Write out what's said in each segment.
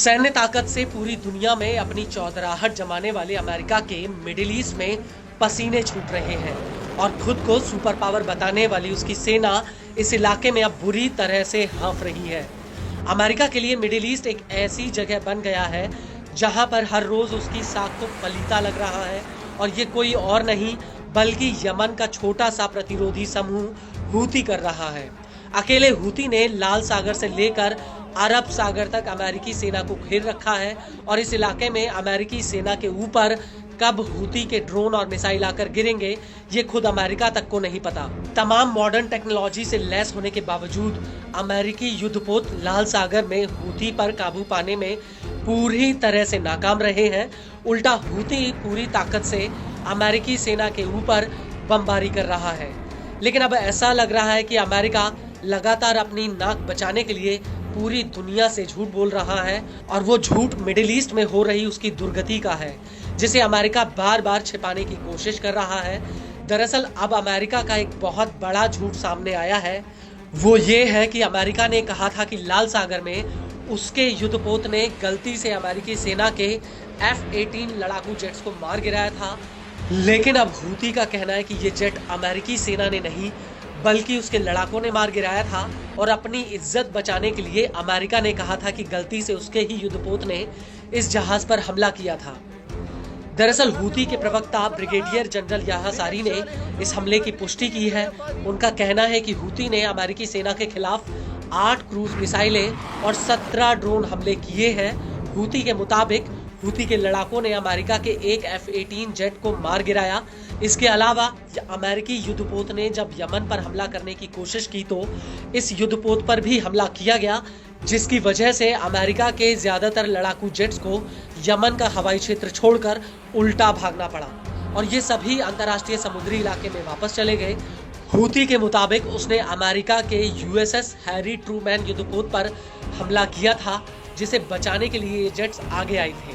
सैन्य ताकत से पूरी दुनिया में अपनी चौधराहट जमाने वाले अमेरिका के मिडिल ईस्ट में पसीने छूट रहे हैं और खुद को सुपर पावर बताने वाली उसकी सेना इस इलाके में अब बुरी तरह से हाँफ रही है। अमेरिका के लिए मिडिल ईस्ट एक ऐसी जगह बन गया है जहां पर हर रोज उसकी साख को पलीता लग रहा है और ये कोई और नहीं बल्कि यमन का छोटा सा प्रतिरोधी समूह हूती कर रहा है। अकेले हूती ने लाल सागर से लेकर अरब सागर तक अमेरिकी सेना को घेर रखा है और इस इलाके में अमेरिकी सेना के ऊपर कब हूती के ड्रोन और मिसाइल आकर गिरेंगे ये खुद अमेरिका तक को नहीं पता। तमाम मॉडर्न टेक्नोलॉजी से लैस होने के बावजूद अमेरिकी युद्धपोत लाल सागर में हूती पर काबू पाने में पूरी तरह से नाकाम रहे हैं। उल्टा हूती पूरी ताकत से अमेरिकी सेना के ऊपर बमबारी कर रहा है। लेकिन अब ऐसा लग रहा है कि अमेरिका लगातार अपनी नाक बचाने के लिए पूरी दुनिया से झूठ बोल रहा है और वो झूठ मिडिल ईस्ट में हो रही उसकी दुर्गति का है जिसे अमेरिका बार बार छिपाने की कोशिश कर रहा है। दरअसल अब अमेरिका का एक बहुत बड़ा झूठ सामने आया है। वो ये है कि अमेरिका ने कहा था कि लाल सागर में उसके युद्धपोत ने गलती से अमेरिकी सेना के F-18 लड़ाकू जेट्स को मार गिराया था। लेकिन अब हूती का कहना है कि ये जेट अमेरिकी सेना ने नहीं बल्कि उसके लड़ाकों ने मार गिराया था और अपनी इज्जत बचाने के लिए अमेरिका ने कहा था कि गलती से उसके ही युद्धपोत ने इस जहाज पर हमला किया था। दरअसल हूती के प्रवक्ता ब्रिगेडियर जनरल याह्या सारी ने इस हमले की पुष्टि की है। उनका कहना है कि हूती ने अमेरिकी सेना के खिलाफ 8 क्रूज मिसाइलें और 17 ड्रोन हमले किए हैं। हूती के मुताबिक हूती के लड़ाकों ने अमेरिका के एक F-18 जेट को मार गिराया। इसके अलावा अमेरिकी युद्धपोत ने जब यमन पर हमला करने की कोशिश की तो इस युद्धपोत पर भी हमला किया गया जिसकी वजह से अमेरिका के ज्यादातर लड़ाकू जेट्स को यमन का हवाई क्षेत्र छोड़कर उल्टा भागना पड़ा और ये सभी अंतर्राष्ट्रीय समुद्री इलाके में वापस चले गए। हूती के मुताबिक उसने अमेरिका के USS हैरी ट्रूमैन युद्धपोत पर हमला किया था जिसे बचाने के लिए ये जेट्स आगे आए थे।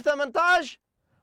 F-18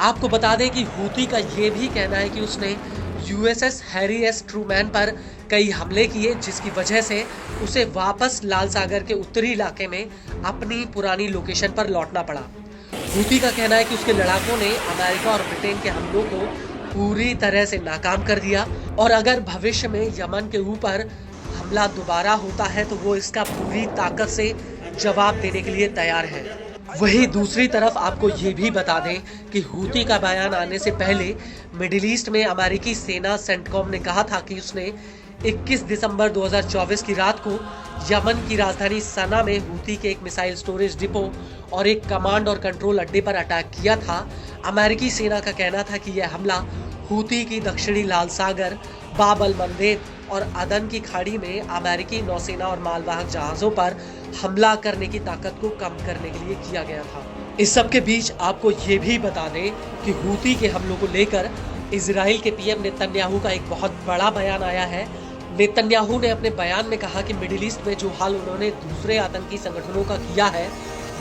आपको बता दें कि हूती का ये भी कहना है कि उसने USS हैरी एस ट्रूमैन पर कई हमले किए जिसकी वजह से उसे वापस लाल सागर के उत्तरी इलाके में अपनी पुरानी लोकेशन पर लौटना पड़ा। हूती का कहना है कि उसके लड़ाकों ने अमेरिका और ब्रिटेन के हमलों को पूरी तरह से नाकाम कर दिया और अगर भविष्य में यमन के ऊपर हमला दोबारा होता है तो वो इसका पूरी ताकत से जवाब देने के लिए तैयार है। वहीं दूसरी तरफ आपको ये भी बता दें कि हूती का बयान आने से पहले मिडिल ईस्ट में अमेरिकी सेना सेंटकॉम ने कहा था कि उसने 21 दिसंबर 2024 की रात को यमन की राजधानी सना में हूती के एक मिसाइल स्टोरेज डिपो और एक कमांड और कंट्रोल अड्डे पर अटैक किया था। अमेरिकी सेना का कहना था कि यह हमला हूती की दक्षिणी लाल सागर, बाब अल मंदेब और अदन की खाड़ी में अमेरिकी नौसेना और मालवाहक जहाजों पर हमला करने की ताकत को कम करने के लिए किया गया था। इस सब के बीच आपको ये भी बता दें कि हूती के हमलों को लेकर इजराइल के PM नेतन्याहू का एक बहुत बड़ा बयान आया है। नेतन्याहू ने अपने बयान में कहा कि मिडिल ईस्ट में जो हाल उन्होंने दूसरे आतंकी संगठनों का किया है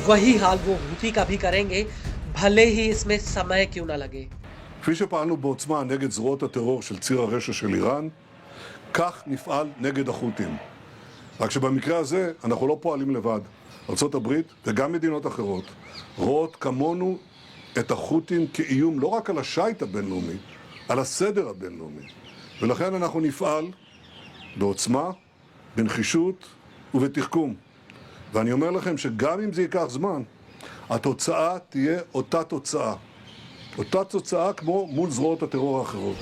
वही हाल वो हूती का भी करेंगे भले ही इसमें समय क्यों न लगे। כפי שפעלנו בעוצמה נגד זרועות הטרור של ציר הרשע של איראן, כך נפעל נגד החות'ים. רק שבמקרה הזה אנחנו לא פועלים לבד. ארצות הברית וגם מדינות אחרות רואות כמונו את החות'ים כאיום לא רק על השיט הבינלאומי, על הסדר הבינלאומי. ולכן אנחנו נפעל בעוצמה, בנחישות ובתחכום. ואני אומר לכם שגם אם זה ייקח זמן, התוצאה תהיה אותה תוצאה. אותה תוצאה כמו מול זרועות הטרור האחרות.